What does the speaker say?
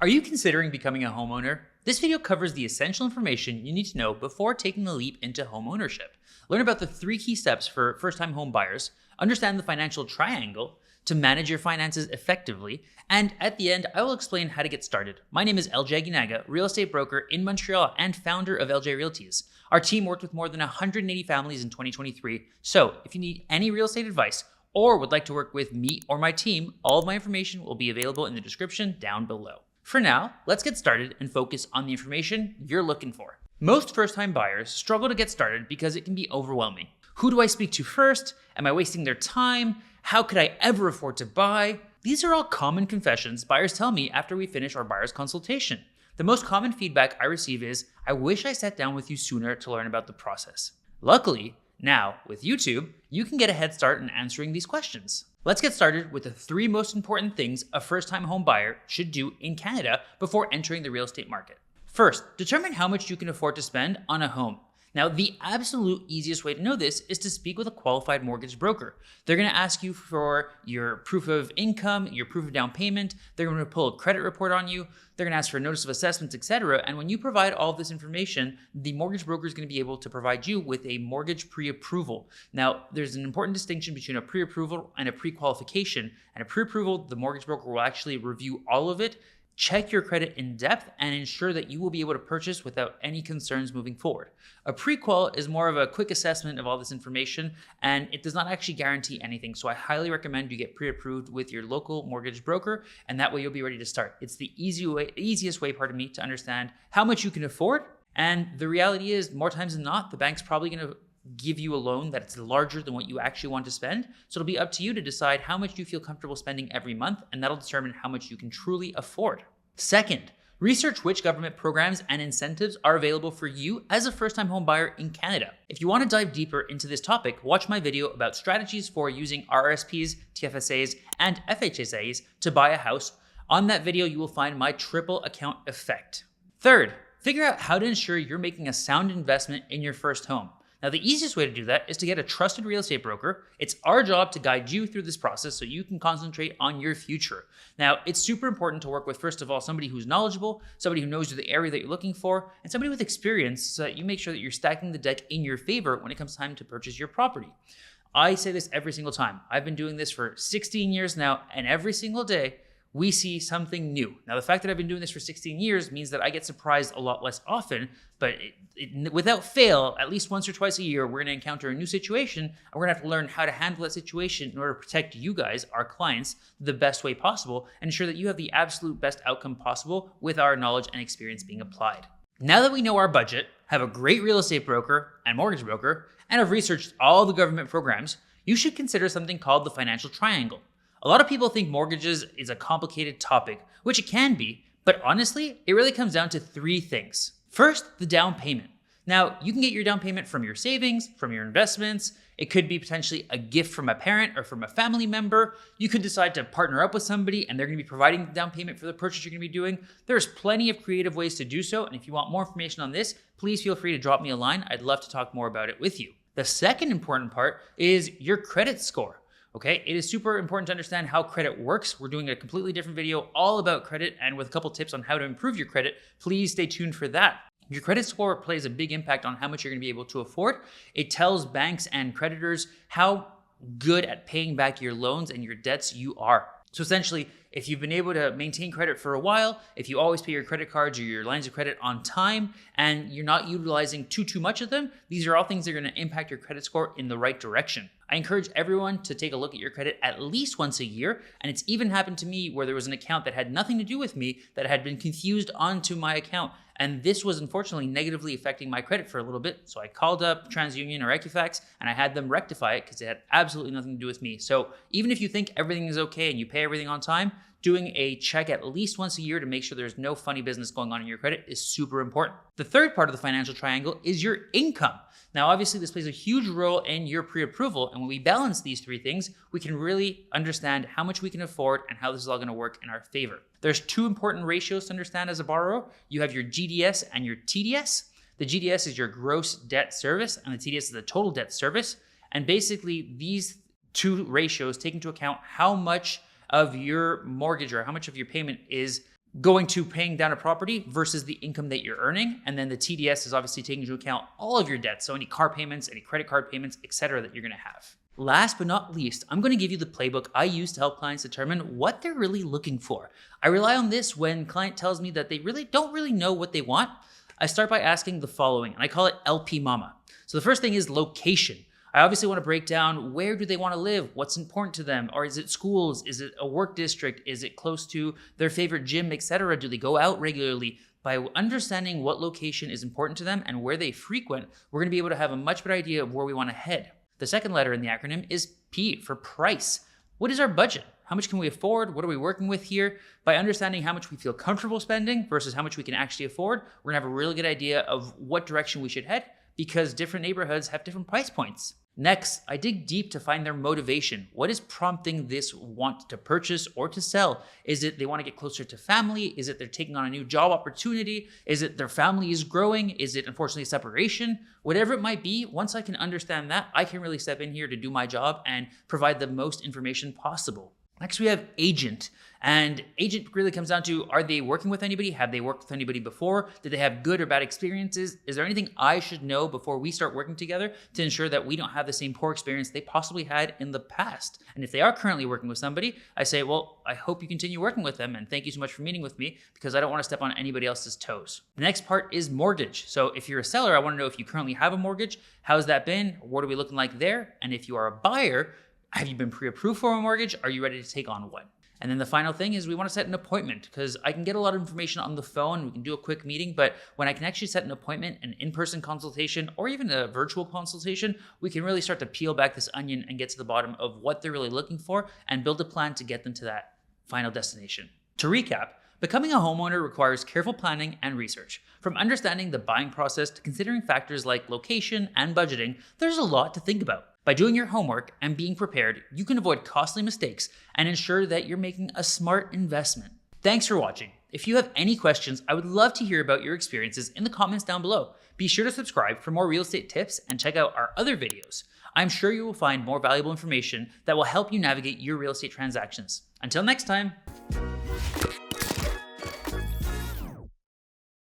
Are you considering becoming a homeowner? This video covers the essential information you need to know before taking the leap into home ownership. Learn about the 3 key steps for first-time home buyers, understand the financial triangle to manage your finances effectively, and at the end, I will explain how to get started. My name is LJ Aguinaga, real estate broker in Montreal and founder of LJ Realties. Our team worked with more than 180 families in 2023, so if you need any real estate advice or would like to work with me or my team, all of my information will be available in the description down below. For now, let's get started and focus on the information you're looking for. Most first-time buyers struggle to get started because it can be overwhelming. Who do I speak to first? Am I wasting their time? How could I ever afford to buy? These are all common confessions buyers tell me after we finish our buyer's consultation. The most common feedback I receive is, I wish I sat down with you sooner to learn about the process. Luckily, now with YouTube, you can get a head start in answering these questions. Let's get started with the 3 most important things a first-time home buyer should do in Canada before entering the real estate market. First, determine how much you can afford to spend on a home. Now, the absolute easiest way to know this is to speak with a qualified mortgage broker. They're going to ask you for your proof of income, your proof of down payment. They're going to pull a credit report on you. They're going to ask for a notice of assessments, etc. And when you provide all of this information, the mortgage broker is going to be able to provide you with a mortgage pre-approval. Now, there's an important distinction between a pre-approval and a pre-qualification. And a pre-approval, the mortgage broker will actually review all of it, check your credit in depth, and ensure that you will be able to purchase without any concerns moving forward. A pre-qual is more of a quick assessment of all this information, and it does not actually guarantee anything. So I highly recommend you get pre-approved with your local mortgage broker, and that way you'll be ready to start. It's the easiest way, to understand how much you can afford. And the reality is, more times than not, the bank's probably going to give you a loan that's larger than what you actually want to spend. So it'll be up to you to decide how much you feel comfortable spending every month, and that'll determine how much you can truly afford. Second, research which government programs and incentives are available for you as a first-time home buyer in Canada. If you want to dive deeper into this topic, watch my video about strategies for using RRSPs, TFSAs, and FHSAs to buy a house. On that video, you will find my triple account effect. Third, figure out how to ensure you're making a sound investment in your first home. Now, the easiest way to do that is to get a trusted real estate broker. It's our job to guide you through this process so you can concentrate on your future. Now, it's super important to work with, first of all, somebody who's knowledgeable, somebody who knows the area that you're looking for, and somebody with experience so that you make sure that you're stacking the deck in your favor when it comes time to purchase your property. I say this every single time. I've been doing this for 16 years now, and every single day, we see something new. Now, the fact that I've been doing this for 16 years means that I get surprised a lot less often, but without fail, at least once or twice a year, we're gonna encounter a new situation, and we're gonna have to learn how to handle that situation in order to protect you guys, our clients, the best way possible, and ensure that you have the absolute best outcome possible with our knowledge and experience being applied. Now that we know our budget, have a great real estate broker and mortgage broker, and have researched all the government programs, you should consider something called the financial triangle. A lot of people think mortgages is a complicated topic, which it can be, but honestly, it really comes down to 3 things. First, the down payment. Now, you can get your down payment from your savings, from your investments. It could be potentially a gift from a parent or from a family member. You could decide to partner up with somebody and they're going to be providing the down payment for the purchase you're going to be doing. There's plenty of creative ways to do so, and if you want more information on this, please feel free to drop me a line. I'd love to talk more about it with you. The second important part is your credit score. Okay, it is super important to understand how credit works. We're doing a completely different video all about credit and with a couple tips on how to improve your credit. Please stay tuned for that. Your credit score plays a big impact on how much you're going to be able to afford. It tells banks and creditors how good at paying back your loans and your debts you are. So essentially, if you've been able to maintain credit for a while, if you always pay your credit cards or your lines of credit on time, and you're not utilizing too much of them, these are all things that are going to impact your credit score in the right direction. I encourage everyone to take a look at your credit at least once a year, and it's even happened to me where there was an account that had nothing to do with me that had been confused onto my account, and this was unfortunately negatively affecting my credit for a little bit. So I called up TransUnion or Equifax and I had them rectify it because it had absolutely nothing to do with me. So even if you think everything is okay and you pay everything on time, doing a check at least once a year to make sure there's no funny business going on in your credit is super important. The third part of the financial triangle is your income. Now, obviously, this plays a huge role in your pre-approval, and when we balance these 3 things, we can really understand how much we can afford and how this is all going to work in our favor. There's 2 important ratios to understand as a borrower. You have your GDS and your TDS. The GDS is your gross debt service, and the TDS is the total debt service. And basically, these 2 ratios take into account how much of your mortgage or how much of your payment is going to paying down a property versus the income that you're earning. And then the TDS is obviously taking into account all of your debts. So any car payments, any credit card payments, etc., that you're going to have. Last but not least, I'm going to give you the playbook I use to help clients determine what they're really looking for. I rely on this when client tells me that they don't really know what they want. I start by asking the following, and I call it LPMAMA. So the first thing is location. I obviously want to break down where do they want to live, what's important to them, or is it schools, is it a work district, is it close to their favorite gym, etc. Do they go out regularly? By understanding what location is important to them and where they frequent, we're going to be able to have a much better idea of where we want to head. The second letter in the acronym is P for price. What is our budget? How much can we afford? What are we working with here? By understanding how much we feel comfortable spending versus how much we can actually afford, we're going to have a really good idea of what direction we should head, because different neighborhoods have different price points. Next, I dig deep to find their motivation. What is prompting this want to purchase or to sell? Is it they want to get closer to family? Is it they're taking on a new job opportunity? Is it their family is growing? Is it unfortunately separation? Whatever it might be, once I can understand that, I can really step in here to do my job and provide the most information possible. Next, we have agent. And agent really comes down to, are they working with anybody? Have they worked with anybody before? Did they have good or bad experiences? Is there anything I should know before we start working together to ensure that we don't have the same poor experience they possibly had in the past? And if they are currently working with somebody, I say, well, I hope you continue working with them. And thank you so much for meeting with me, because I don't want to step on anybody else's toes. The next part is mortgage. So if you're a seller, I want to know if you currently have a mortgage. How's that been? What are we looking like there? And if you are a buyer, have you been pre-approved for a mortgage? Are you ready to take on one? And then the final thing is we want to set an appointment, because I can get a lot of information on the phone. We can do a quick meeting, but when I can actually set an appointment, an in-person consultation, or even a virtual consultation, we can really start to peel back this onion and get to the bottom of what they're really looking for and build a plan to get them to that final destination. To recap, becoming a homeowner requires careful planning and research. From understanding the buying process to considering factors like location and budgeting, there's a lot to think about. By doing your homework and being prepared, you can avoid costly mistakes and ensure that you're making a smart investment. Thanks for watching. If you have any questions, I would love to hear about your experiences in the comments down below. Be sure to subscribe for more real estate tips and check out our other videos. I'm sure you will find more valuable information that will help you navigate your real estate transactions. Until next time.